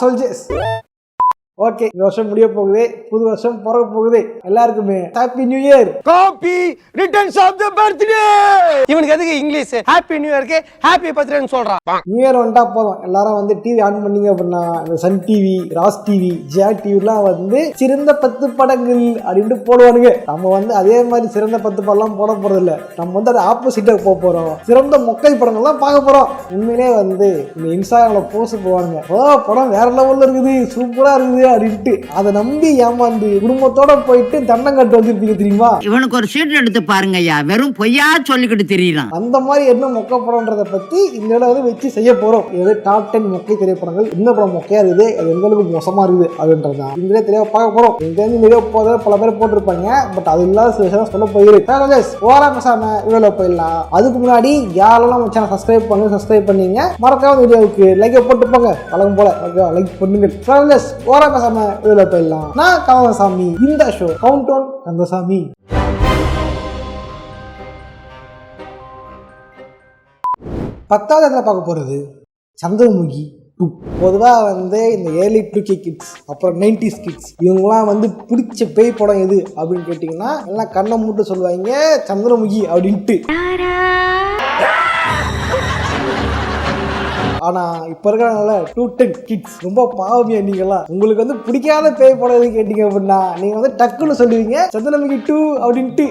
Soldiers. Okay, இந்த வருஷம் முடிய போகுது, புது வருஷம் பிறக்க போகுது. எல்லாருக்குமே happy new year. Happy returns of the birthday. இவனுக்கு எதுக்கு இங்கிலீஷ் ஹாப்பி நியூ இயர்க்கு ஹாப்பி பர்த்டேன்னு சொல்றான். நியூ இயர் வந்தா போதும் எல்லாரும் வந்து டிவி ஆன் பண்ணீங்க அப்படின்னா இந்த சன் டிவி, ராஸ் டிவி, ஜியா டிவிலாம் வந்து சிறந்த 10 படங்கள் அப்படின்ட்டு போடுவானுங்க. நம்ம வந்து அதே மாதிரி சிறந்த 10 படம்லாம் போட போறது இல்ல. நம்ம வந்து அது ஆப்போசிட்டா போக போறோம். சிறந்த மொக்கை படங்கள்லாம் பார்க்க போறோம். உண்மையிலே வந்து இந்த இன்ஸ்டாகிராம்ல போஸ்ட் போவானுங்க, படம் வேற லெவல்ல இருக்குது, சூப்பரா இருக்குது அப்படின்ட்டு. அதை நம்பி ஏமாந்து குடும்பத்தோட போயிட்டு தண்டங்கட்டு வந்துருப்பீங்க தெரியுமா? இவனுக்கு ஒரு சீட் எடுத்து பாருங்க ஐயா, வெறும் பொய்யா சொல்லிக்கிட்டு தெரியலாம். அந்த மாதிரி என்ன மொக்க படம்ன்றத பத்தி இந்த இடம் வச்சு செய்ய போறோம். இது டாப் 10 மொக்கை திரைப்படங்கள். இந்த படம் மொக்கையா இருக்குது, அது எந்த அளவுக்கு மோசமா இருக்குது அப்படின்றதான் இந்த தெளிவா பார்க்க போறோம். இந்த வீடியோ போத பல பேர் போட்டிருப்பாங்க, பட் அது இல்லாத சில விஷயம் சொல்ல போயிருக்கு. ஓரா பேசாம வீடியோல போயிடலாம். அதுக்கு முன்னாடி யாரெல்லாம் சேனல் சப்ஸ்கிரைப் பண்ணுங்க, சப்ஸ்கிரைப் பண்ணீங்க, மறக்காம வீடியோவுக்கு லைக் போட்டு போங்க. வழக்கம் போல லைக் பண்ணுங்க. ஓரா பேசாம வீடியோல போயிடலாம். நான் கந்தசாமி. இந்த ஷோ கவுண்ட் டவுன் கந்தசாமி. 10வது இடத்துல பார்க்க போறது சந்திரமுகி 2. பொதுவாக வந்து இந்த ஏர்லி 2K கிட்ஸ், அப்புறம் 90s கிட்ஸ், இவங்களாம் வந்து பிடிச்ச பேய் படம் எது அப்படின்னு கேட்டிங்கன்னா எல்லாம் கண்ணை மூட்டு சொல்லுவாங்க சந்திரமுகி அப்படின்ட்டு. ஆனா இப்ப இருக்கிறனால 210 கிட்ஸ் ரொம்ப பாவமியா நீங்களா. உங்களுக்கு வந்து பிடிக்காத பேய் படம் எது கேட்டீங்க அப்படின்னா நீங்க வந்து டக்குன்னு சொல்லுவீங்க சந்திரமுகி 2 அப்படின்ட்டு.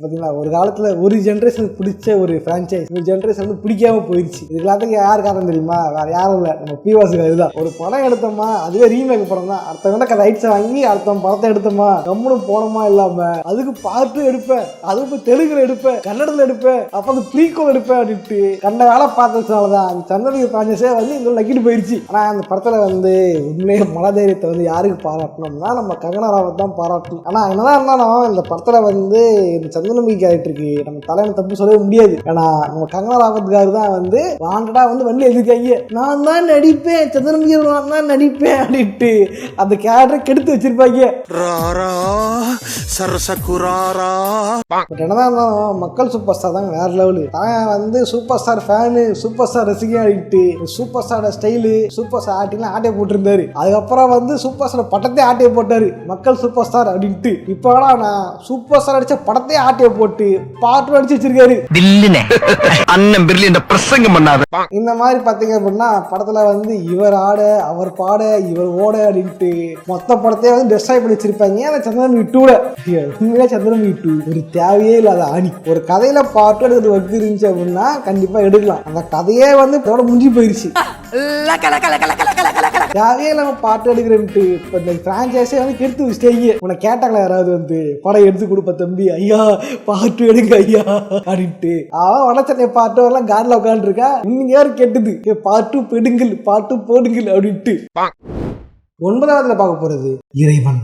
பார்த்தீங்களா, ஒரு காலத்தில் ஒரு ஜென்ரேஷன் பிடிச்ச ஒரு ஃப்ரான்ச்சைஸ் ஒரு ஜென்ரேஷன் வந்து பிடிக்காம போயிடுச்சு. இதுக்கு எல்லாத்துக்கும் யார் காரணம் தெரியுமா? வேற யாரும் இல்லை, நம்ம பிவாசுக்கு. அதுதான் ஒரு படம் எடுத்தோமா, அதுவே ரீமேக் படம் தான். அடுத்தவங்க ரைட்ஸை வாங்கி அடுத்த படத்தை எடுத்தோமா, கம்முன்னு போனோமா இல்லாம அதுக்கு பார்த்து எடுப்பேன், அதுக்கு தெலுங்குல எடுப்பேன், கன்னடத்தில் எடுப்பேன், அப்போ அந்த ப்ரீகோல் எடுப்பேன் அப்படின்ட்டு கண்ட வேலை பார்த்ததுனாலதான் அந்த சந்திரமுகி ஃப்ரான்ச்சைஸே வந்து இங்கே லக்கிட்டு போயிடுச்சு. ஆனால் அந்த படத்தில் வந்து உண்மையே மனதைரியத்தை வந்து யாருக்கு பாராட்டணும்னா நம்ம கங்கனா ராவத் தான் பாராட்டணும். ஆனால் என்னதான் இருந்தாலும் இந்த படத்தில் வந்து இந்த சந்திரமுகி கேரக்டருக்கு நம்ம தலைவனை தப்பு சொல்லவே முடியாது. ஏன்னா நம்ம கங்கனா ராவத்காரு தான் வந்து வாண்டடா வந்து வண்டி எதிர்க்காங்க, நான் தான் நடிப்பேன் சந்திரமுகி, நான் தான் நடிப்பேன் அப்படின்ட்டு அந்த கேரக்டரை கெடுத்து வச்சிருப்பாங்க. என்னதான் இருந்தாலும் மக்கள் சூப்பர் ஸ்டார் தான் வேற லெவலு. தான் வந்து super star fan, super star ரசிகன் அப்படின்ட்டு சூப்பர் ஸ்டாரோட ஸ்டைலு, சூப்பர் ஸ்டார் ஆக்டிங்லாம் ஆட்டையை போட்டிருந்தாரு. அதுக்கப்புறம் வந்து சூப்பர் ஸ்டார் படத்தையே ஆட்டையை போட்டாரு மக்கள் சூப்பர் ஸ்டார் அப்படின்ட்டு. இப்போ நான் சூப்பர் ஸ்டார் அடிச்ச படத்தையே ஆட்டையை போட்டு பாட்டு அடிச்சு வச்சிருக்காரு. இந்த மாதிரி பாத்தீங்க அப்படின்னா படத்துல வந்து இவர் ஆட, அவர் பாட, இவர் ஓட அப்படின்ட்டு மொத்த படத்தையே வந்து டெஸ்ட்ராய் பண்ணி வச்சிருப்பாங்க. அந்த சந்திரமுகி 2 உண்மையிலே சந்திரமுகி 2 ஒரு தேவையே இல்லாத ஆணி. ஒரு கதையில பாட்டு எடுக்கிறது வக்கு இருந்துச்சு அப்படின்னா கண்டிப்பா எடுக்கலாம். அந்த கதையே வந்து இதோட முடிஞ்சு போயிருச்சு. தேவையே இல்லாம பாட்டு எடுக்கிறேன்ட்டு இப்போ இந்த பிரான்ச்சைஸே வந்து கெடுத்து வச்சிட்டீங்க. உன்னை கேட்டாங்களா யாராவது வந்து படம் எடுத்து கொடுப்ப தம்பி, ஐயா பாட்டு எடுங்க ஐயா அப்படின்ட்டு. அவன் வடச்சென்னை பாட்டு எல்லாம் கார்ல உட்காந்துருக்கா. இன்னைக்கு யாரும் கேட்டது பாட்டு பெடுங்கள், பாட்டு போடுங்கள் அப்படின்ட்டு. 9வதுல பார்க்க போறது இறைவன்.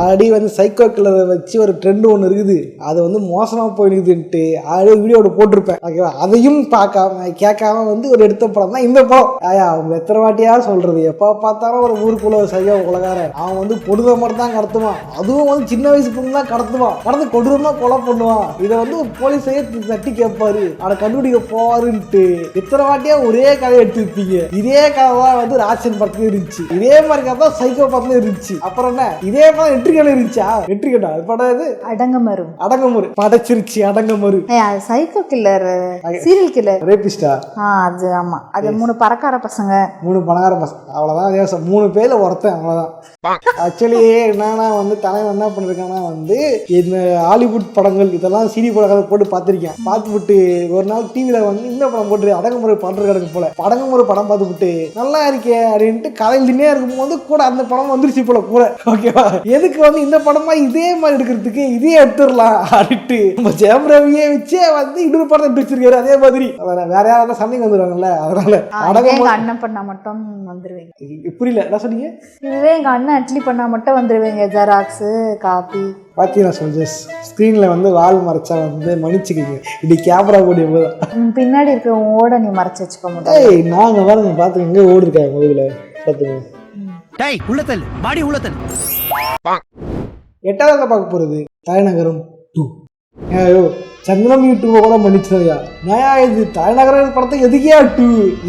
ஆடி வந்து சைக்கோ கில்லரை வச்சு ஒரு ட்ரெண்ட் ஒன்று இருக்குது, அது வந்து மோசமாக போயிடுதுன்ட்டு ஆடியோ வீடியோட போட்டிருப்பேன். ஓகேவா, அதையும் பார்க்காம கேட்காம வந்து ஒரு எடுத்த படம் தான் இந்த படம். ஆயா அவங்க எத்தனை வாட்டியா சொல்றது, எப்போ பார்த்தாலும் ஒரு ஊருக்குள்ள ஒரு சையோ உலகாரன் அவன் வந்து கொடுத மட்டும் தான் கடத்துவான். அதுவும் வந்து சின்ன வயசு பொண்ணு தான் கடத்துவான், கடந்து கொடூரமா கொலை பண்ணுவான். இதை வந்து ஒரு போலீஸையே தட்டி கேட்பாரு, அவனை கண்டுபிடிக்க போவாருன்ட்டு எத்தனை வாட்டியா ஒரே கதையை எடுத்துருப்பீங்க. இதே கதை தான் வந்து ராட்சன் படத்துல இருந்துச்சு, இதே மாதிரி கதை தான் சைக்கோ படத்துல இருந்துச்சு. அப்புறம் என்ன இதே படம் இருந்துச்சா? Adangamaru படைச்சிருச்சு. Adangamaru psycho killer, serial killer, ரேபிஸ்டா. அது ஆமா, அது 3 பணக்கார பசங்க, 3 பணக்கார பசங்க, அவ்வளவுதான். 3 பேர்ல ஒருத்தன், அவ்வளவுதான். ஆக்சுவலி என்னன்னா வந்து தலைவன் என்ன பண்ணிருக்கான்னா வந்து இந்த ஹாலிவுட் படங்கள் இதெல்லாம் சிடி படம் போட்டு பார்த்திருக்கேன். பார்த்துவிட்டு ஒரு நாள் டிவியில வந்து இந்த படம் போட்டு அடங்குமுறை பண்ற கிடக்கு போல அடங்குமுறை படம் பார்த்துவிட்டு நல்லா இருக்கே அப்படின்ட்டு கதையிலே இருக்கும்போது கூட அந்த படம் வந்துருச்சு போல கூட. ஓகேவா, எதுக்கு வந்து இந்த படமா இதே மாதிரி எடுக்கிறதுக்கு இதே எடுத்துடலாம் அப்படின்ட்டு நம்ம ஜெயம் ரவியே வச்சே வந்து இன்னொரு படம் எடுத்து வச்சிருக்காரு அதே மாதிரி. வேற யாராவது சண்டைக்கு வந்துடுவாங்கல்ல, அதனால அடங்குமுறை அண்ணன் பண்ணா மட்டும் வந்துருவீங்க. புரியல என்ன சொன்னீங்க? இதுவே எங்க அண்ணன் இட்லி பண்ணா மட்டும் வந்துருவீங்க, ஜெராக்ஸ் காபி. பார்த்தீங்கன்னா சொல்ஜஸ் ஸ்க்ரீனில் வந்து வால் மறைச்சா வந்து மன்னிச்சுக்கிங்க, இப்படி கேமரா கூடிய போது பின்னாடி இருக்கிற ஓட நீ மறைச்சு வச்சுக்க முடியாது. நாங்கள் பாருங்க பார்த்துங்க எங்கே ஓடுருக்காங்க முதல்ல பார்த்துங்க. உள்ளத்தல் பாடி உள்ளத்தல். 8வது பார்க்க போகிறது தலைநகரம் 2. ஐயோ சந்திரன் யூடியூப் கூட மன்னிச்சியா நான் இது தலைநகரம் படத்தை எதுக்கே 2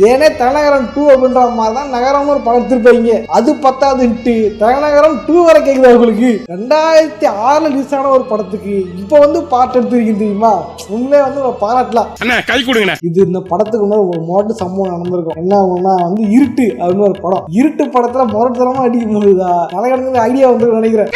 ஏனே தலைநகரம் 2 அப்படின்ற மாதிரி தான் நகரம் ஒரு படம் எடுத்திருப்பாங்க. அது 10வது தலைநகரம் 2 வரை கேக்குது உங்களுக்கு. 2006 ரிலீஸ் ஆன ஒரு படத்துக்கு இப்ப வந்து பாட்டு எடுத்துருக்கீங்க தெரியுமா? உண்மையிலே வந்து ஒரு பாராட்டலாம். கை கொடுங்க. இது இந்த படத்துக்கு முன்னாடி ஒரு மோட்டு சம்பவம் நடந்திருக்கும். என்ன ஆகும்னா வந்து இருட்டு அப்படின்னு ஒரு படம். இருட்டு படத்துல மொரட்டமா அடிக்கும் போதுதா தலைகடங்கிற ஐடியா வந்து நினைக்கிறேன்.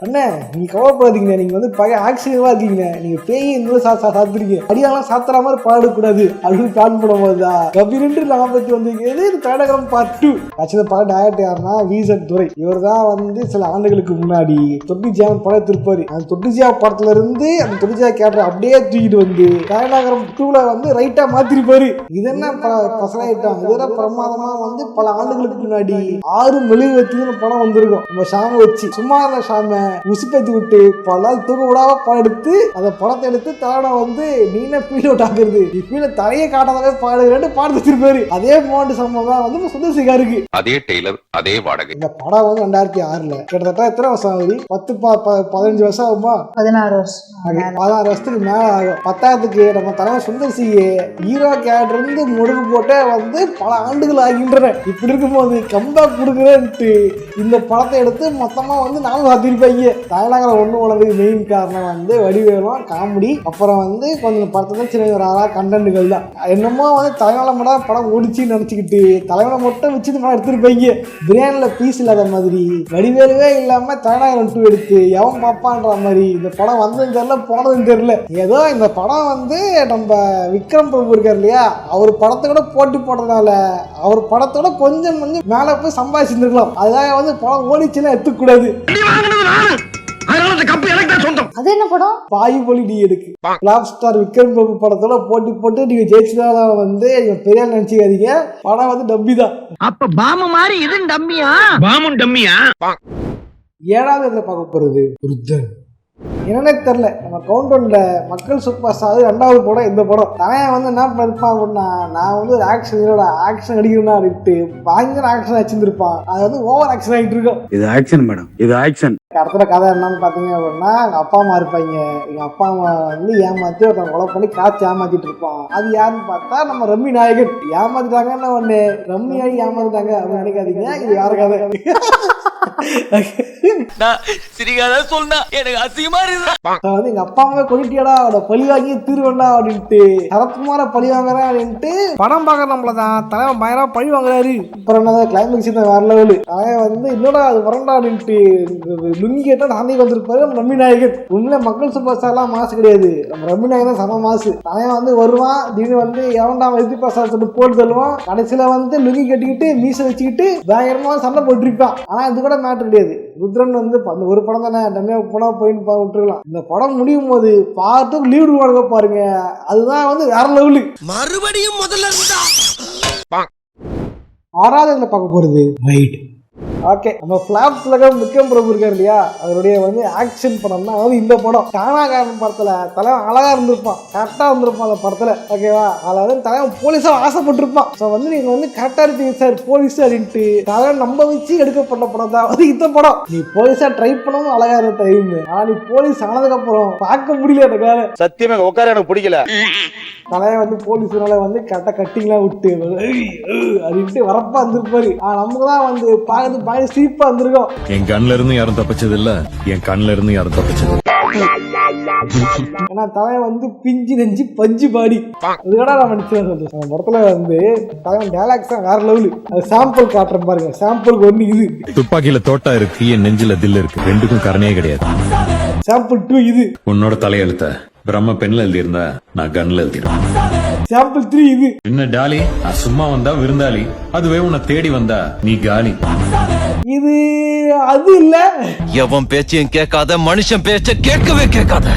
அண்ணே நீங்க கவலைப்படாதீங்க, நீங்க வந்து பழைய ஆக்சிடென்டா இருக்கீங்க, நீங்க பேய் இந்த சாத்துறீங்க, அடியாலாம் சாத்துற மாதிரி பாடக்கூடாது அப்படின்னு பிளான் பண்ணும் போதுதான் கபிரென்று நான் பத்தி வந்திருக்கிறது இது தலைநகரம் பார்ட் 2. ஆக்சுவலா படம் டைரக்டர் யாருன்னா விசட் துரை. இவர் தான் வந்து சில ஆண்டுகளுக்கு முன்னாடி தொட்டிஜியா படம் திருப்பாரு. அந்த தொட்டிஜியா படத்துல இருந்து அந்த தொட்டிஜியா கேரக்டர் அப்படியே தூக்கிட்டு வந்து தலைநகரம் 2ல வந்து ரைட்டா மாத்திருப்பாரு. இது என்ன பசலாயிட்டான். இதெல்லாம் பிரமாதமா வந்து பல ஆண்டுகளுக்கு முன்னாடி 6 மெழுகுவர்த்தின்னு படம் வந்திருக்கும். நம்ம ஷாம வச்சு சும்மா இருந்த ஷாம உசுப்பேத்தி விட்டு பல நாள் தூக்க விடாம படம் எடுத்து அந்த படத்தை எடுத்து தலைவனை வந்து நீனே ஃபீல் அவுட் ஆகுறது ஃபீல தலையை காட்டாதவே பாடுகிறேன்னு பாடு வச்சிருப்பாரு. அதே மோண்டு சம்பவம் வந்து சுந்தர்சிகாருக்கு அதே டெய்லர் அதே வாடகை. இந்த படம் வந்து 2006ல கிட்டத்தட்ட எத்தனை வருஷம் ஆகுது? 15 வருஷம் ஆகுமா? 16 வருஷம். 16 வருஷத்துக்கு மேல ஆகும். 10க்கு நம்ம தலைவர் சுந்தர்சி ஹீரோ கேரக்டர் இருந்து முடிவு போட்டே வந்து பல ஆண்டுகள் ஆகின்றன. இப்படி இருக்கும்போது கம்பேக் கொடுக்குறேன்ட்டு இந்த படத்தை எடுத்து மொத்தமா வந்து நானும் பார்த்திருப்பேன். தலைநகரம் 1 உலக மெயின் காரணம் வந்து வடிவேலும் காமெடி, அப்புறம் வந்து கொஞ்சம் படத்துல சின்ன கண்டென்ட்கள் தான். என்னமோ வந்து தலைநகரம் மட்டும் படம் ஓடிச்சுன்னு நினைச்சுக்கிட்டு தலைவனை மட்டும் வச்சு படம் எடுத்திருப்பாங்க. பிரியாணில பீஸ் இல்லாத மாதிரி வடிவேலுவே இல்லாம தலைநகரம் 2 எடுத்து எவன் பாப்பான்ற மாதிரி இந்த படம் வந்ததும் தெரியல போனதும் தெரியல. ஏதோ இந்த படம் வந்து நம்ம விக்ரம் பிரபு இருக்கார் இல்லையா, அவர் படத்தை கூட போட்டி போடுறதுனால அவர் படத்தோட கொஞ்சம் மேல போய் சம்பாதிச்சிருக்கலாம். அதுக்காக வந்து படம் ஓடிச்சுன்னா எடுத்துக்கூடாது. அது என்ன படம்? பாயுபலி டி எடுக்கு பிளாப் ஸ்டார் விக்ரம் பிரபு படத்தோட போட்டி போட்டு நீங்க ஜெயிச்சதால வந்து பெரிய நினைச்சுக்காதீங்க. படம் வந்து டம்மி தான். அப்ப பாமு மாதிரி இது டம்மியா? பாமும் டம்மியா? 7வது இடத்துல பார்க்க போறது ருத்ரன். என்னன்னே தெரியல. நம்ம கவுண்டவுன்ல மக்கள் சூப்பர் ஸ்டார் 2வது படம் இந்த படம். தலைவன் வந்து என்ன பண்ணிருப்பான் அப்படின்னா, நான் வந்து ஒரு ஆக்ஷன் அடிக்கிறேன்னா அப்படின்ட்டு பயங்கர ஆக்ஷன் வச்சிருந்திருப்பான். அது வந்து ஓவர் ஆக்ஷன் ஆகிட்டு இருக்கும். இது ஆக்ஷன் மேடம், இது ஆக்ஷன். அடுத்த கதை என்னன்னு பாத்தீங்க அப்படின்னா, எங்க அப்பா அம்மா இருப்பாங்க. எங்க அப்பா அம்மா வந்து ஏமாத்தி ஒருத்தன் கொலை பண்ணி காய்ச்சி ஏமாத்திட்டு இருப்பான். அது யாருன்னு பார்த்தா நம்ம ரம்மி நாயகன். ஏமாத்திட்டாங்கன்னா ஒண்ணு ரம்மி ஆகி ஏமாத்திட்டாங்க அப்படின்னு நினைக்காதீங்க. இது யாரு கதை? எங்க அப்பா அம்மா கொண்டுட்டியாடா அவட பழி வாங்கி தீர்வண்டா அப்படின்ட்டு சரத்குமார பழி வாங்குறேன் அப்படின்ட்டு படம் பாக்குற நம்மளதான் தலைவன் பயங்கரமா பழி வாங்குறாரு. அப்புறம் என்ன கிளைமேக்ஸ் வேற லெவலு. அவன் வந்து இன்னொரு அது வரண்டா அப்படின்ட்டு லுங்கி கேட்டா நானே வந்திருப்பாரு நம்ம ரம்மி நாயகன். உண்மையில மக்கள் சூப்பர் ஸ்டார் எல்லாம் மாசு கிடையாது, நம்ம ரம்மி நாயகன் தான் சம மாசு. அவன் வந்து வருவான், திடீர்னு வந்து எவன்டா எதிர்ப்பு பிரசாத் போட்டு தருவான். கடைசியில வந்து லுங்கி கட்டிக்கிட்டு மீச வச்சுக்கிட்டு பயங்கரமா சண்டை போட்டிருப்பான். ஆனா இது கூட மேட்டர் கிடையாது. ருத்ரன் வந்து அந்த ஒரு படம் தானே டம்மியா போனா போயின்னு விட்டுருக்கலாம். இந்த படம் முடியும் போது பார்த்து லீவ் விடுவாங்க பாருங்க, அதுதான் வந்து வேற லெவலு. மறுபடியும் முதல்ல 6வது இடத்துல பார்க்க போறது ரைட். ஓகே, நம்ம பிளாப் திலகம் விக்ரம் பிரபு இருக்காரு இல்லையா, அவருடைய வந்து ஆக்ஷன் படம் தான் வந்து இந்த படம். காணாகாரன் படத்துல தலைவன் அழகா இருந்திருப்பான், கரெக்டா இருந்திருப்பான் அந்த படத்துல. ஓகேவா, அதுல வந்து தலைவன் போலீஸா ஆசைப்பட்டிருப்பான். ஸோ வந்து நீங்க வந்து கரெக்டா இருப்பீங்க சார் போலீஸ் அப்படின்ட்டு தலைவன் நம்ப வச்சு எடுக்கப்பட்ட படம் தான் வந்து இந்த படம். நீ போலீஸா ட்ரை பண்ணவும் அழகா இருந்த டைம், ஆனா நீ போலீஸ் ஆனதுக்கு அப்புறம் பார்க்க முடியல அந்த கால. சத்தியமா உட்கார எனக்கு பிடிக்கல. தலைவன் வந்து போலீஸ்னால வந்து கரெக்டா கட்டிங்லாம் விட்டு அப்படின்ட்டு வரப்பா இருந்திருப்பாரு. நமக்கு தான் வந்து பார்க்கறது சீப்பா இருந்திருக்கும். என் கண்ணுல இருந்து யாரும் தப்பிச்சது இல்ல, என் கண்ணுல இருந்து யாரும் தப்பிச்சது. ஏன்னா தலைவன் வந்து பிஞ்சு நெஞ்சு பஞ்சு பாடி இதுக்கடா நான் நினைச்சேன். சொல்றேன் படத்துல வந்து தலைவன் டைலாக்ஸ் தான் வேற லெவலு. அது சாம்பிள் காட்டுறேன் பாருங்க. சாம்பிளுக்கு ஒண்ணு இது துப்பாக்கியில தோட்டா இருக்கு, என் நெஞ்சில தில் இருக்கு, ரெண்டுக்கும் கரணையே கிடையாது. சாம்பிள் 2 இது உன்னோட தலையெழுத்த பிரம்ம பெண்ல எழுதி இருந்தா நான் கண்ல எழுதிடுவேன். சாம்பிள் 3 இது என்ன டாலி, நான் சும்மா வந்தா விருந்தாளி, அதுவே உன்னை தேடி வந்தா நீ காலி. இது அது இல்ல. எவன் பேச்சையும் கேட்காத, மனுஷன் பேச்ச கேட்கவே கேட்காத.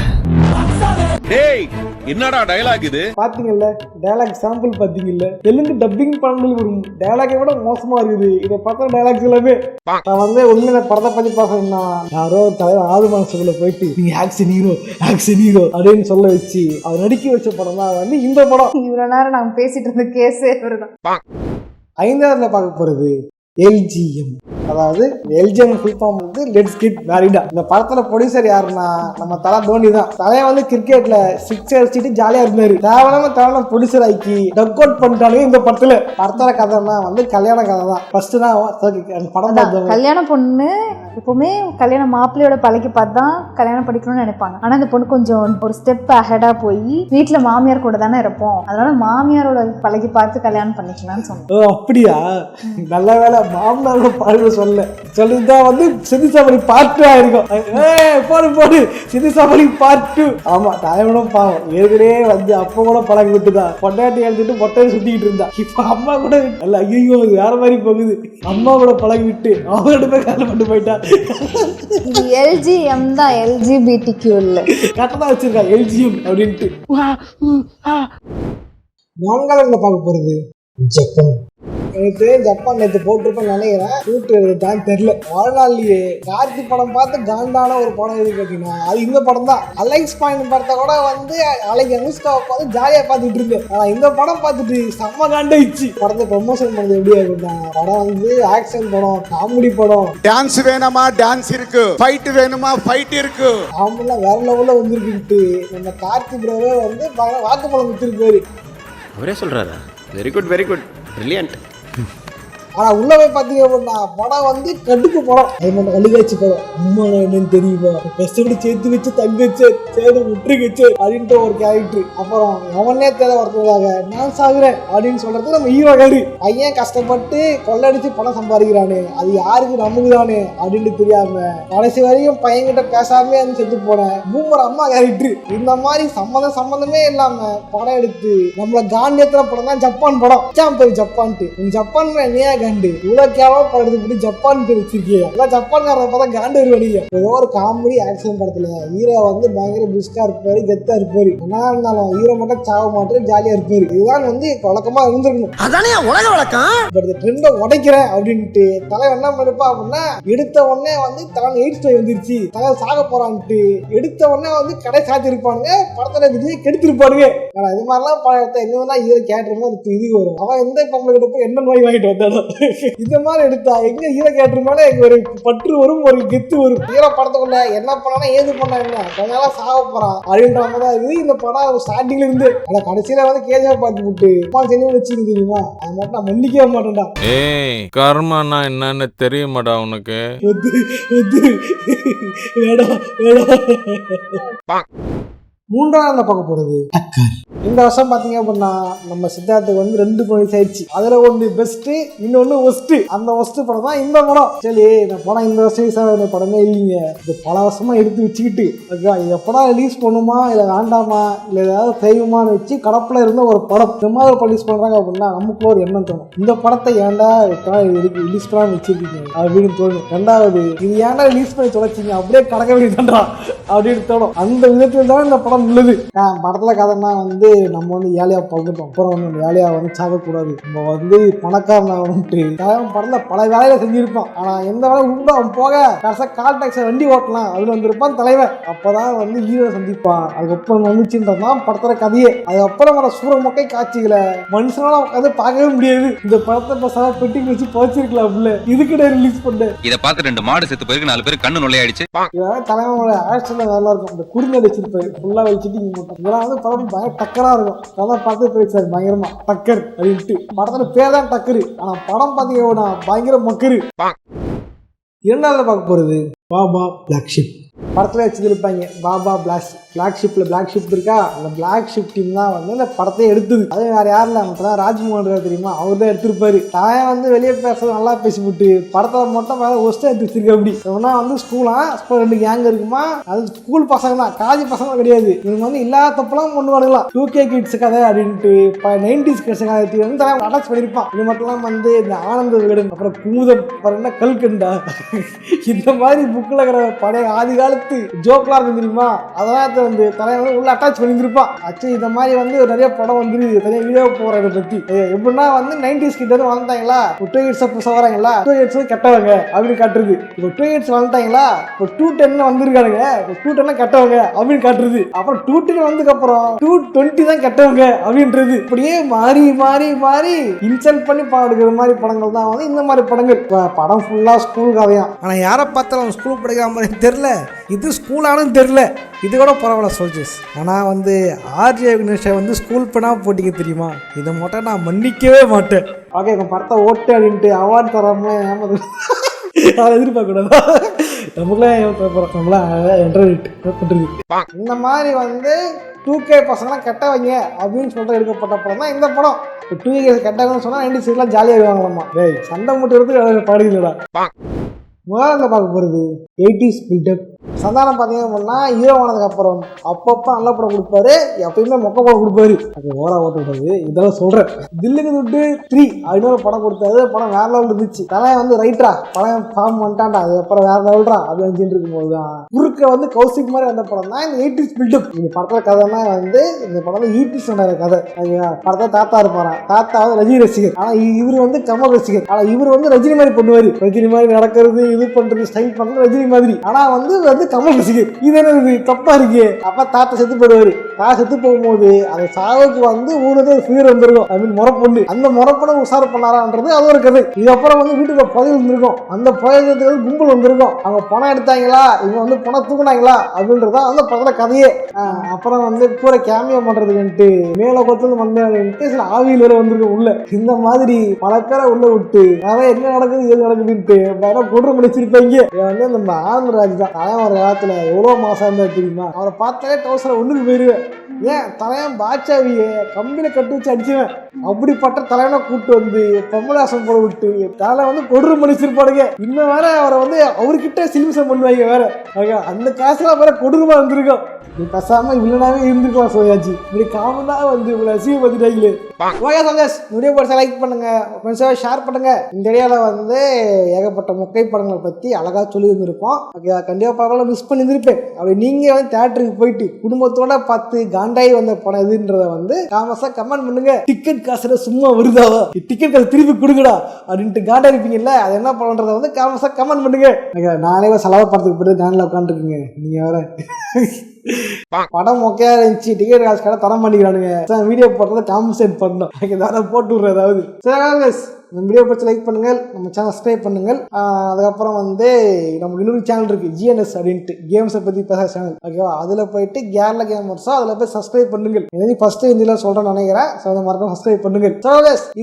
டேய் என்னடா டயலாக் இது? பாத்தீங்கல்ல டயலாக் சாம்பிள் பாத்தீங்கல்ல. தெலுங்கு டப்பிங் படங்கள் வரும் டயலாகை விட மோசமா இருக்குது. இதை பார்த்தா டயலாக்ஸ் எல்லாமே நான் வந்து உண்மையில படத்தை பத்தி பாக்கணும்னா யாரோ தலைவர் ஆறு மனசுக்குள்ள போயிட்டு நீங்க ஆக்ஷன் ஹீரோ அப்படின்னு சொல்ல வச்சு அவர் நடிக்க வச்ச படம் தான் வந்து இந்த படம். இவ்வளவு நேரம் நாங்க பேசிட்டு இருந்த கேஸே இவருதான். 5வது பார்க்க போறது LGM. அதாவது LGM ஃபுல் ஃபார்ம் வந்து லெட்ஸ் கெட் மேரிடா. இந்த படத்துல ப்ரொடியூசர் யாருன்னா நம்ம தலை தோனி தான். தலையை வந்து கிரிக்கெட்ல 6 அடிச்சுட்டு ஜாலியா இருந்தாரு. தேவையான ப்ரொடியூசர் ஆக்கி டக் அவுட் பண்ணிட்டாலும் இந்த படத்தோட கதைன்னா வந்து கல்யாண கதை தான். ஃபர்ஸ்ட் தான் படம் பார்த்தோம். கல்யாண பொண்ணு எப்பவுமே கல்யாண மாப்பிள்ளையோட பழகி பார்த்து தான் கல்யாணம் படிக்கணும்னு நினைப்பாங்க. ஆனா இந்த பொண்ணு கொஞ்சம் ஒரு ஸ்டெப் அஹெடா போய் வீட்டுல மாமியார் கூட தானே இருப்போம், அதனால மாமியாரோட பழகி பார்த்து கல்யாணம் பண்ணிக்கலாம்னு சொன்னோம். அப்படியா? நல்ல வேலை மாமனாரோட பழக சொல்லிதான் வந்து சிதிசாமணி பார்ட் 2 ஆயிருக்கும். போடு சிதிசாமணி பார்ட் 2. ஆமா, தாயவனும் பாவம் ஏற்கனவே வந்து அப்ப கூட பழகி விட்டுதான் பொண்டாட்டி எழுதிட்டு மொட்டையை சுத்திக்கிட்டு இருந்தா. இப்ப அம்மா கூட அல்ல, ஐயோ வேற மாதிரி போகுது. அம்மா கூட பழகி விட்டு அவங்கள்ட்ட போய் கால பண்ணி போயிட்டா. இது LGM தான், LGBTQ இல்ல. கரெக்டா வச்சிருக்கா LGM அப்படின்ட்டு. நான்காவது பார்க்க போறது ஜப்பான். எனக்கு ஜப்பான் நேற்று போட்டிருப்பேன்னு நினைக்கிறேன். ஷூட் தான் தெரியல. வாழ்நாள்லயே கார்த்தி படம் பார்த்து காண்டான ஒரு படம் எது கேட்டீங்கன்னா அது இந்த படம் தான். அலைக்ஸ் பாயிண்ட் படத்தை கூட வந்து அலைக்கு அனுஷ்காவை பார்த்து ஜாலியா பார்த்துட்டு இருந்தேன். ஆனா இந்த படம் பார்த்துட்டு செம்ம காண்டாயிடுச்சு. படத்தை ப்ரொமோஷன் பண்ணது எப்படியா இருக்கட்டும். படம் வந்து ஆக்ஷன் படம், காமெடி படம். டான்ஸ் வேணுமா டான்ஸ் இருக்கு, ஃபைட் வேணுமா ஃபைட் இருக்கு. ஆமெல்லாம் வேற லெவல்ல வந்துருக்குட்டு நம்ம கார்த்தி ப்ரோவே வந்து வாக்கு படம் வித்துருக்காரு. அவரே சொல்றாரா? Very good brilliant. ஆனா உள்ள போய் பாத்தீங்க அப்படின்னா படம் வந்து கடுக்கு படம். அது மட்டும் அழுகாச்சு படம். அம்மா என்னன்னு தெரியுமா, கஷ்டப்பட்டு சேர்த்து வச்சு தங்க வச்சு சேடு விட்டுருச்சு அப்படின்ட்டு ஒரு கேரக்டர். அப்புறம் அவனே தேவை வரதுக்காக நான் சாகுறேன் அப்படின்னு சொல்றது நம்ம ஹீரோ காரு. பையன் கஷ்டப்பட்டு கொள்ளடிச்சு பணம் சம்பாதிக்கிறானு, அது யாருக்கு நமக்கு தானே அப்படின்னு தெரியாம கடைசி வரையும் பையன்கிட்ட பேசாமே வந்து செத்து போனேன் பூமர் அம்மா கேரக்டர். இந்த மாதிரி சம்மந்தமே இல்லாம படம் எடுத்து நம்மள காண்டியத்துல படம் தான் ஜப்பான் படம். ஜப்பான்ட்டு ஜப்பான் என்னையா காண்டு இவ்வளவு கேவலம் படத்துக்கு ஜப்பான் வச்சிருக்கீங்க. ஜப்பான்காரன் பார்த்தா காண்டு வருவாங்க. ஏதோ ஒரு காமெடி ஆக்ஷன் படத்துல ஹீரோ வந்து பயங்கர பிஸ்கா இருப்பாரு, கெத்தா இருப்பாரு. என்ன இருந்தாலும் ஹீரோ மட்டும் சாவ மாட்டேன் ஜாலியா இருப்பாரு. இதுதான் வந்து வழக்கமா இருந்திருக்கணும். அதானே உலக வழக்கம். பட் இந்த ட்ரெண்டை உடைக்கிறேன் அப்படின்ட்டு தலைவர் என்ன பண்ணிருப்பா அப்படின்னா எடுத்த உடனே வந்து தலைவன் எய்ட்ஸ் நோய் வந்துருச்சு, தலைவர் சாக போறான்ட்டு எடுத்த உடனே வந்து கடை சாத்தி இருப்பானுங்க. படத்துல விஜய் கெடுத்திருப்பானுங்க. ஆனா இது மாதிரிலாம் படத்தை எங்கன்னா ஹீரோ கேட்டுருமோ இது வரும். அவன் எந்த பொம்பளை கிட்ட போய் என்ன நோய் வாங்கிட்டு வந்தாலும் இந்த மாதிரி எடுத்தா எங்க ஹீரோ கேட்டுருமானே ஒரு பற்று வரும், ஒரு கெத்து வரும். ஹீரோ படத்துக்குள்ள என்ன பண்ணா ஏது பண்ணா என்ன கொஞ்ச நாளா சாக போறான் அப்படின்ற மாதிரி இது இந்த படம் ஸ்டார்டிங்ல இருந்து. ஆனா கடைசியில வந்து கேஜா பார்த்து விட்டு செஞ்சு வச்சுக்கு தெரியுமா, அது மட்டும் நான் மன்னிக்கவே மாட்டேன்டா. ஏய் கர்மனா என்னன்னு தெரியுமாடா உனக்கு? மூன்றாவது பார்க்க போறது இந்த வருஷம் பாத்தீங்க அப்படின்னா நம்ம சித்தார்த்துக்கு வந்து 2 படம் ஆயிடுச்சு. அதுல ஒன்று பெஸ்ட், இன்னொன்னு ஒஸ்ட். அந்த ஒஸ்ட் படம் தான் இந்த படம். சரி இந்த படம் இந்த வருஷம் படமே இல்லைங்க, இது பல வருஷமா எடுத்து வச்சுக்கிட்டு இது எப்படா ரிலீஸ் பண்ணுமா இல்லை வேண்டாமா இல்லை ஏதாவது செய்யுமான்னு வச்சு கடப்புல இருந்த ஒரு படம். இந்த மாதிரி ரிலீஸ் பண்றாங்க அப்படின்னா நமக்குள்ள ஒரு எண்ணம் தோணும், இந்த படத்தை ஏன்டா ரிலீஸ் பண்ணாம வச்சிருக்கீங்க அப்படின்னு தோணும். ரெண்டாவது இது ஏன்டா ரிலீஸ் பண்ணி தொலைச்சிங்க அப்படியே கடக்க வேண்டியதுன்றா அப்படின்னு தோணும். அந்த விதத்துல தான் இந்த படம் உள்ளது. படத்துல கதைன்னா வந்து நம்ம வந்து ஏழையா பழந்துட்டோம். அப்புறம் வந்து ஏழையா வந்து சாகக்கூடாது, நம்ம வந்து பணக்காரனாகணும்ட்டு படத்துல பல வேலையில செஞ்சிருப்பான். ஆனா எந்த வேலை உண்டோ அவன் போக கடைசியா கால் டாக்ஸை வண்டி ஓட்டலாம் அதுல வந்திருப்பான் தலைவன். அப்பதான் வந்து ஹீரோ சந்திப்பான். அதுக்கப்புறம் வந்துச்சுன்றதான் படத்துல கதையே. அதுக்கப்புறம் வர சூற மொக்கை காட்சிகளை மனுஷனால உட்காந்து பார்க்கவே முடியாது. இந்த படத்தை பசங்க பெட்டிக்கு வச்சு போச்சிருக்கலாம். இதுக்கிட்ட ரிலீஸ் பண்ண இதை பார்த்து 2 மாடு செத்து போயிருக்கு, 4 பேர் கண்ணு நுழையாயிடுச்சு. தலைவனோட ஆக்ஷன்ல நல்லா இருக்கும். இந்த குறுநடை வச்சிருப்பாரு ஃபுல்லா வச்சுட்டு இதெல்லாம் வந்து படம் பயங்கர டக்கரா இருக்கும். அதான் பார்த்து போயிடுச்சு பயங்கரமா டக்கர் அப்படின்ட்டு. படத்துல பேர் தான் டக்கரு, ஆனா படம் பாத்தீங்கன்னா பயங்கர மக்கரு. இரண்டாவது பார்க்க போறது பாபா பிளாக் ஷிப். படத்துல வச்சுருப்பாங்க பாபா பிளாக் ஷிப் இருக்கா. அந்த பிளாக் ஷிப் டீம் தான் வந்து இந்த படத்தை எடுத்தது. அது வேற யாரும் இல்லை, அப்பதான் ராஜ்மோகன் தெரியுமா, அவர் தான் எடுத்திருப்பாரு. நான் வந்து வெளியே பேசுறது நல்லா பேசிவிட்டு படத்தை மட்டும் வேற ஒஸ்ட் எடுத்து வச்சிருக்கேன். அப்படி இவனா வந்து ஸ்கூலா 2 கேங் இருக்குமா, அது ஸ்கூல் பசங்க தான், காலேஜ் பசங்க கிடையாது. இவங்க வந்து இல்லாத தப்பெல்லாம் கொண்டு வரலாம். 2K கிட்ஸ் கதை அப்படின்ட்டு 90s கிட்ஸ் கதை வந்து அட்டாச் பண்ணியிருப்பான். இது மட்டும் வந்து இந்த ஆனந்த விகடன், அப்புறம் குமுதம், கல்கண்டா, இந்த மாதிரி புக்கில் இருக்கிற பழைய ஆதி காலத்து பார்த்து ஜோக்லாம் இருக்கு தெரியுமா, அதெல்லாம் வந்து தலைவன் வந்து உள்ள அட்டாச் பண்ணியிருப்பான். ஆச்சு இந்த மாதிரி வந்து நிறைய படம் வந்துருக்கு, நிறைய வீடியோ போறதை பத்தி. எப்படின்னா வந்து 90s கிட்ட வந்து வளர்ந்தாங்களா, 2 புதுசா வராங்களா, 2 கெட்டவங்க அப்படின்னு காட்டுறது. இப்போ 2 வளர்ந்தாங்களா, இப்போ 210 வந்திருக்கானுங்க, 210 கெட்டவங்க அப்படின்னு காட்டுறது. அப்புறம் 210 வந்ததுக்கு அப்புறம் 220 தான் கெட்டவங்க அப்படின்றது. இப்படியே மாறி மாறி மாறி இன்சல்ட் பண்ணி படம் எடுக்கிற மாதிரி படங்கள் தான் வந்து இந்த மாதிரி படங்கள். படம் ஃபுல்லா ஸ்கூல் கதையாம். ஆனா யாரை பார்த்தாலும் ஸ்கூல் படிக்கிற மாதிரி தெரியல, இது ஸ்கூலானு தெரியல. இது கூட பரவாயில்ல சோல்ஜர்ஸ். ஆனால் வந்து ஆர்ஜே விக்னேஷை வந்து ஸ்கூல் பண்ணால் போட்டிங்க தெரியுமா, இதை மட்டும் நான் மன்னிக்கவே மாட்டேன். ஓகே, இப்போ படத்தை ஓட்டு அப்படின்ட்டு அவார்டு தராமலாம் ஏமாது அதை எதிர்பார்க்கக்கூடாதா, நம்மளாம் நம்மளாம் இந்த மாதிரி வந்து 2K பசங்களாம் கெட்டவங்க அப்படின்னு சொல்லிட்டு எடுக்கப்பட்ட படம் தான் இந்த படம். 2K கெட்டவங்கன்னு சொன்னால் 90s ஜாலியாக இருவாங்களாம்மா. டேய் சண்டை முட்டுறதுக்கு பாடுகிறடா. முதல்ல பார்க்க போகிறது 80s பில்டப். சந்தானம் பார்த்தீங்க அப்படின்னா ஹீரோ ஆனதுக்கு அப்புறம் அப்பப்போ நல்ல படம் கொடுப்பாரு, எப்பயுமே மொக்க படம் கொடுப்பாரு. அது ஓரா ஓட்ட விடாது, இதெல்லாம் சொல்கிறேன். தில்லுக்கு துட்டு 3 அப்படின்னு படம் கொடுத்தாரு. படம் வேற லெவல் இருந்துச்சு. தலையை வந்து ரைட்டரா படம் ஃபார்ம் பண்ணிட்டான்டா, அது அப்புறம் வேற லெவல்ரா அப்படின்னு சொல்லிட்டு இருக்கும்போது தான் குறுக்க வந்து கௌசிக் மாதிரி வந்த படம் தான் இந்த 80s பில்டப். இந்த படத்துல கதைனா வந்து இந்த படம் வந்து 80s கதை. படத்தை தாத்தா இருப்பாரான், தாத்தா வந்து ரஜினி ரசிகர், ஆனால் இவர் வந்து கமல் ரசிகர். ஆனால் இவர் வந்து ரஜினி மாதிரி பண்ணுவார், ரஜினி மாதிரி நடக்கிறது, இது பண்றது, ஸ்டைல் பண்றது ரஜினி மாதிரி. ஆனா வந்து கமல் ரசிகர். இது என்ன தப்பா இருக்கு. அப்ப தாத்தா செத்து போடுவாரு. தாத்தா செத்து போகும்போது அந்த சாவுக்கு வந்து ஊருக்கு ஒரு ஃபீர் வந்துருக்கும், ஐ மீன் முறப்பொண்ணு. அந்த முறப்பொண்ணை உசார் பண்ணாரான்றது அது ஒரு கதை. இதுக்கப்புறம் வந்து வீட்டுக்கு புதையல் இருந்திருக்கும், அந்த புதையலுக்கு கும்பல் வந்திருக்கும். அவங்க பணம் எடுத்தாங்களா, இவங்க வந்து பணம் தூக்குனாங்களா அப்படின்றதான் வந்து பக்கத்துல கதையே. அப்புறம் வந்து பூரா கேமியோ பண்றதுன்ட்டு மேல கொத்து வந்தேன்ட்டு சில ஆவியில் வேற வந்திருக்கும் உள்ள. இந்த மாதிரி பல பேரை உள்ள விட்டு அதான் என்ன நடக்குது எது நடக்குதுன்ட்டு பயணம் கொண்டு முடிச்சிருப்பாங்க. வந்து நம்ம ஆந்திராஜ் தான். தலைவன் ஒரு காலத்துல எவ்வளவு மாசம் இருந்தா தெரியுமா, அவரை பார்த்தாலே டவுசரை ஒண்ணுக்கு போயிருவேன். ஏன் தலைவன் பாட்சாவிய கம்பியில கட்டு வச்சு அடிச்சுவேன். அப்படிப்பட்ட தலைவனை கூப்பிட்டு வந்து கமலாசம் போட விட்டு தலை வந்து கொடூர மனுஷிருப்பாடுங்க. இன்னும் வேற அவரை வந்து அவர்கிட்ட சிலிமிசம் பண்ணுவாங்க வேற. அந்த காசுலாம் வேற கொடூரமா இருந்திருக்கும். நீ பேசாம வில்லனாவே இருந்துக்கலாம் சோயாஜி. இப்படி காமனா வந்து இவ்வளவு அசிங்க பத்திட்டாங்களே. ஓகே சோஜஸ், வீடியோ போட்டு லைக் பண்ணுங்க, ஃப்ரெண்ட்ஸாக ஷேர் பண்ணுங்க. இந்த ஏரியாவில் வந்து ஏகப்பட்ட மொக்கை படங்களை பற்றி அழகாக சொல்லி இருந்திருப்போம். ஓகே, கண்டிப்பாக படங்களை மிஸ் பண்ணி இருந்திருப்பேன். அப்படி நீங்கள் வந்து தேட்டருக்கு போயிட்டு குடும்பத்தோட பார்த்து காண்டாயி வந்த படம் எதுன்றத வந்து காமஸாக கமெண்ட் பண்ணுங்க. டிக்கெட் காசுல சும்மா வருதாவா, டிக்கெட் காசு திருப்பி கொடுங்கடா அப்படின்ட்டு காண்டா இருப்பீங்கல்ல, அது என்ன படம்ன்றத வந்து காமஸாக கமெண்ட் பண்ணுங்க. நானே செலவு படத்துக்கு போயிட்டு காண்டில் உட்காந்துருக்குங்க. நீங்க வேற படம் மொக்கையா இருந்துச்சு, டிக்கெட் காசு கடை தர மாட்டேங்கிறானுங்க. வீடியோ போட்டதை காம்பன்சேட் பண்ணணும், போட்டு விடுற ஏதாவது. சரி, நம்ம வீடியோ பிடிச்சி லைக் பண்ணுங்க, நம்ம சேனல் சப்ஸ்கிரைப் பண்ணுங்க. அதுக்கப்புறம் வந்து நமக்கு இன்னொரு சேனல் இருக்கு, GNS அப்படின்ட்டு கேம்ஸை பத்தி பேசுற சேனல். ஓகேவா, அதுல போயிட்டு கேரளா கேமர்ஸோ அதில் போய் சப்ஸ்கிரைப் பண்ணுங்க. எனக்கு ஃபர்ஸ்ட் இந்தியில சொல்றேன்னு நினைக்கிறேன். ஸோ அதை மறக்காம சப்ஸ்கிரைப் பண்ணுங்க.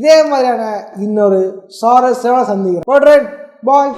இதே மாதிரியான இன்னொரு சேவை சந்திக்கிறேன். போடுறேன். Bye.